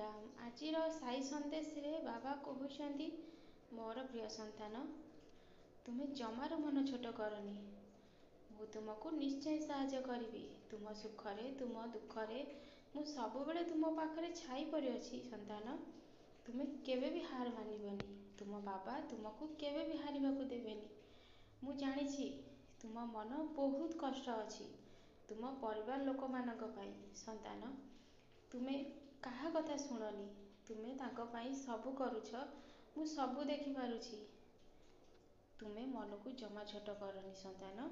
ରାମ। ଆଜିର ସାଇ ସନ୍ଦେଶରେ ବାବା କହୁଛନ୍ତି, ମୋର ପ୍ରିୟ ସନ୍ତାନ, ତୁମେ ଜମାରୁ ମନ ଛୋଟ କରନି। ମୁଁ ତୁମକୁ ନିଶ୍ଚୟ ସାହାଯ୍ୟ କରିବି। ତୁମ ସୁଖରେ ତୁମ ଦୁଃଖରେ ମୁଁ ସବୁବେଳେ ତୁମ ପାଖରେ ଛାଇ ପରି ଅଛି ସନ୍ତାନ। ତୁମେ କେବେ ବି ହାର ମାନିବନି। ତୁମ ବାବା ତୁମକୁ କେବେ ବି ହାରିବାକୁ ଦେବେନି। ମୁଁ ଜାଣିଛି ତୁମ ମନ ବହୁତ କଷ୍ଟ ଅଛି ତୁମ ପରିବାର ଲୋକମାନଙ୍କ ପାଇଁ ସନ୍ତାନ। ତୁମେ କାହା କଥା ଶୁଣନି। ତୁମେ ତାଙ୍କ ପାଇଁ ସବୁ କରୁଛ, ମୁଁ ସବୁ ଦେଖିପାରୁଛି। ତୁମେ ମନକୁ ଜମା ଛୋଟ କରନି ସନ୍ତାନ।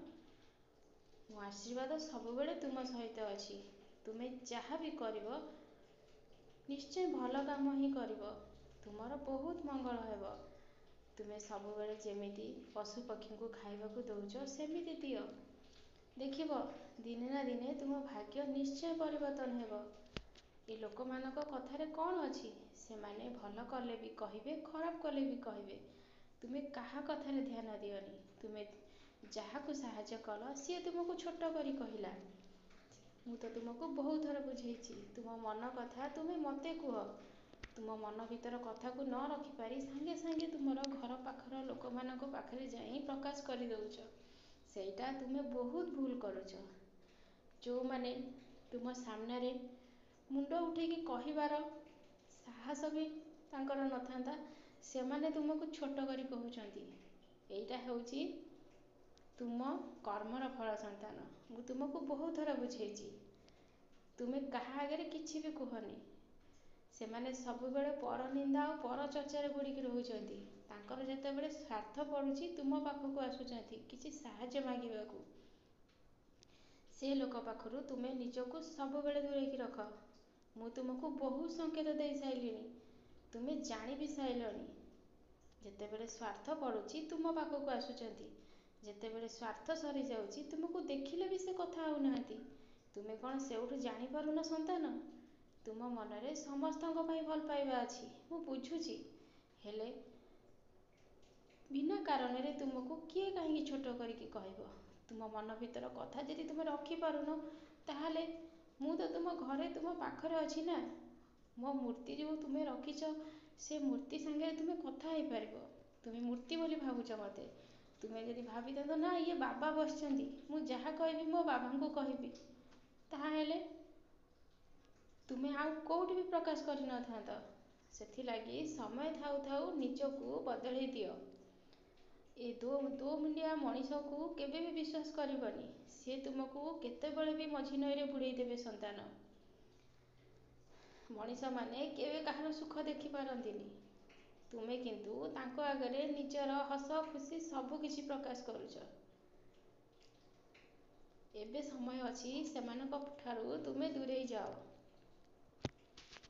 ମୋ ଆଶୀର୍ବାଦ ସବୁବେଳେ ତୁମ ସହିତ ଅଛି। ତୁମେ ଯାହା ବି କରିବ ନିଶ୍ଚୟ ଭଲ କାମ ହିଁ କରିବ। ତୁମର ବହୁତ ମଙ୍ଗଳ ହେବ। ତୁମେ ସବୁବେଳେ ଯେମିତି ପଶୁ ପକ୍ଷୀଙ୍କୁ ଖାଇବାକୁ ଦେଉଛ ସେମିତି ଦିଅ। ଦେଖିବ ଦିନେ ନା ଦିନେ ତୁମ ଭାଗ୍ୟ ନିଶ୍ଚୟ ପରିବର୍ତ୍ତନ ହେବ। ଏ ଲୋକମାନଙ୍କ କଥାରେ କ'ଣ ଅଛି? ସେମାନେ ଭଲ କଲେ ବି କହିବେ, ଖରାପ କଲେ ବି କହିବେ। ତୁମେ କାହା କଥାରେ ଧ୍ୟାନ ଦିଅନି। ତୁମେ ଯାହାକୁ ସାହାଯ୍ୟ କଲ ସିଏ ତୁମକୁ ଛୋଟ କରି କହିଲା। ମୁଁ ତ ତୁମକୁ ବହୁତ ଥର ବୁଝେଇଛି। ତୁମ ମନ କଥା ତୁମେ ମୋତେ କୁହ। ତୁମ ମନ ଭିତର କଥାକୁ ନ ରଖିପାରି ସାଙ୍ଗେ ସାଙ୍ଗେ ତୁମର ଘର ପାଖର ଲୋକମାନଙ୍କ ପାଖରେ ଯାଇ ପ୍ରକାଶ କରିଦେଉଛ। ସେଇଟା ତୁମେ ବହୁତ ଭୁଲ କରୁଛ। ଯେଉଁମାନେ ତୁମ ସାମ୍ନାରେ ମୁଣ୍ଡ ଉଠେଇକି କହିବାର ସାହସ ବି ତାଙ୍କର ନଥାନ୍ତା, ସେମାନେ ତୁମକୁ ଛୋଟ କରି କହୁଛନ୍ତି। ଏଇଟା ହେଉଛି ତୁମ କର୍ମର ଫଳ ସନ୍ତାନ। ମୁଁ ତୁମକୁ ବହୁତ ଥର ବୁଝେଇଛି। ତୁମେ କାହା ଆଗରେ କିଛି ବି କୁହନି। ସେମାନେ ସବୁବେଳେ ପରନିନ୍ଦା ଓ ପରଚର୍ଚ୍ଚାରେ ବୁଡ଼ିକି ରହୁଛନ୍ତି। ତାଙ୍କର ଯେତେବେଳେ ସ୍ୱାର୍ଥ ପଡ଼ୁଛି ତୁମ ପାଖକୁ ଆସୁଛନ୍ତି କିଛି ସାହାଯ୍ୟ ମାଗିବାକୁ। ସେ ଲୋକ ପାଖରୁ ତୁମେ ନିଜକୁ ସବୁବେଳେ ଦୂରେଇକି ରଖ। ମୁଁ ତୁମକୁ ବହୁତ ସଂକେତ ଦେଇ ସାରିଲିଣି। ତୁମେ ଜାଣି ବି ସାରିଲଣି। ଯେତେବେଳେ ସ୍ୱାର୍ଥ ପଡ଼ୁଛି ତୁମ ପାଖକୁ ଆସୁଛନ୍ତି। ଯେତେବେଳେ ସ୍ୱାର୍ଥ ସରିଯାଉଛି ତୁମକୁ ଦେଖିଲେ ବି ସେ କଥା ହେଉନାହାନ୍ତି। ତୁମେ କ'ଣ ସେଉଠୁ ଜାଣିପାରୁନ ସନ୍ତାନ? ତୁମ ମନରେ ସମସ୍ତଙ୍କ ପାଇଁ ଭଲ ପାଇବା ଅଛି, ମୁଁ ବୁଝୁଛି। ହେଲେ ବିନା କାରଣରେ ତୁମକୁ କିଏ କାହିଁକି ଛୋଟ କରିକି କହିବ? ତୁମ ମନ ଭିତର କଥା ଯଦି ତୁମେ ରଖିପାରୁନ, ତାହେଲେ ମୁଁ ତ ତୁମ ଘରେ ତୁମ ପାଖରେ ଅଛି ନା। ମୋ ମୂର୍ତ୍ତି ଯେଉଁ ତୁମେ ରଖିଛ ସେ ମୂର୍ତ୍ତି ସାଙ୍ଗରେ ତୁମେ କଥା ହେଇପାରିବ। ତୁମେ ମୂର୍ତ୍ତି ବୋଲି ଭାବୁଛ ମୋତେ। ତୁମେ ଯଦି ଭାବିଥାନ୍ତ ନା ଇଏ ବାବା ବସିଛନ୍ତି, ମୁଁ ଯାହା କହିବି ମୋ ବାବାଙ୍କୁ କହିବି, ତାହେଲେ ତୁମେ ଆଉ କେଉଁଠି ବି ପ୍ରକାଶ କରିନଥାନ୍ତ। ସେଥିଲାଗି ସମୟ ଥାଉ ଥାଉ ନିଜକୁ ବଦଳେଇ ଦିଅ। ଏ ଦୋମୁଣ୍ଡିଆ ମଣିଷକୁ କେବେ ବି ବିଶ୍ୱାସ କରିବନି। ସେ ତୁମକୁ କେତେବେଳେ ବି ମଝି ନଈରେ ବୁଡ଼େଇ ଦେବେ ସନ୍ତାନ। ମଣିଷମାନେ କେବେ କାହାର ସୁଖ ଦେଖିପାରନ୍ତିନି। ତୁମେ କିନ୍ତୁ ତାଙ୍କ ଆଗରେ ନିଜର ହସ ଖୁସି ସବୁ କିଛି ପ୍ରକାଶ କରୁଛ। ଏବେ ସମୟ ଅଛି ସେମାନଙ୍କ ଠାରୁ ତୁମେ ଦୂରେଇ ଯାଅ।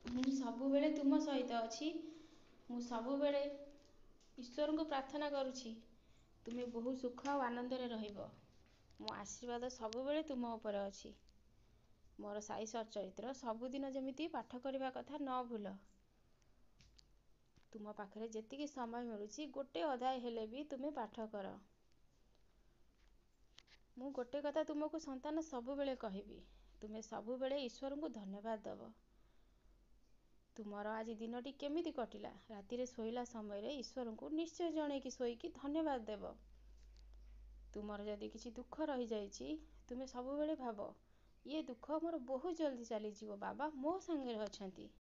ମୁଁ ସବୁବେଳେ ତୁମ ସହିତ ଅଛି। ମୁଁ ସବୁବେଳେ ଈଶ୍ୱରଙ୍କୁ ପ୍ରାର୍ଥନା କରୁଛି ତୁମେ ବହୁ ସୁଖ ଆଉ ଆନନ୍ଦରେ ରହିବ। ମୋ ଆଶୀର୍ବାଦ ସବୁବେଳେ ତୁମ ଉପରେ ଅଛି। ମୋର ସାଇ ସଚ୍ଚରିତ୍ର ସବୁଦିନ ଯେମିତି ପାଠ କରିବା କଥା ନ ଭୁଲ। ତୁମ ପାଖରେ ଯେତିକି ସମୟ ମିଳୁଛି ଗୋଟେ ଅଧ୍ୟାୟ ହେଲେ ବି ତୁମେ ପାଠ କର। ମୁଁ ଗୋଟେ କଥା ତୁମକୁ ସନ୍ତାନ ସବୁବେଳେ କହିବି, ତୁମେ ସବୁବେଳେ ଈଶ୍ୱରଙ୍କୁ ଧନ୍ୟବାଦ ଦେବ। ତୁମର ଆଜି ଦିନଟି କେମିତି କଟିଲା, ରାତିରେ ଶୋଇଲା ସମୟରେ ଈଶ୍ୱରଙ୍କୁ ନିଶ୍ଚୟ ଜଣେଇକି ଶୋଇକି ଧନ୍ୟବାଦ ଦେବ। ତୁମର ଯଦି କିଛି ଦୁଃଖ ରହିଯାଇଛି, ତୁମେ ସବୁବେଳେ ଭାବ, ଇଏ ଦୁଃଖ ମୋର ବହୁତ ଜଲ୍ଦି ଚାଲିଯିବ। ବାବା ମୋ ସାଙ୍ଗରେ ଅଛନ୍ତି।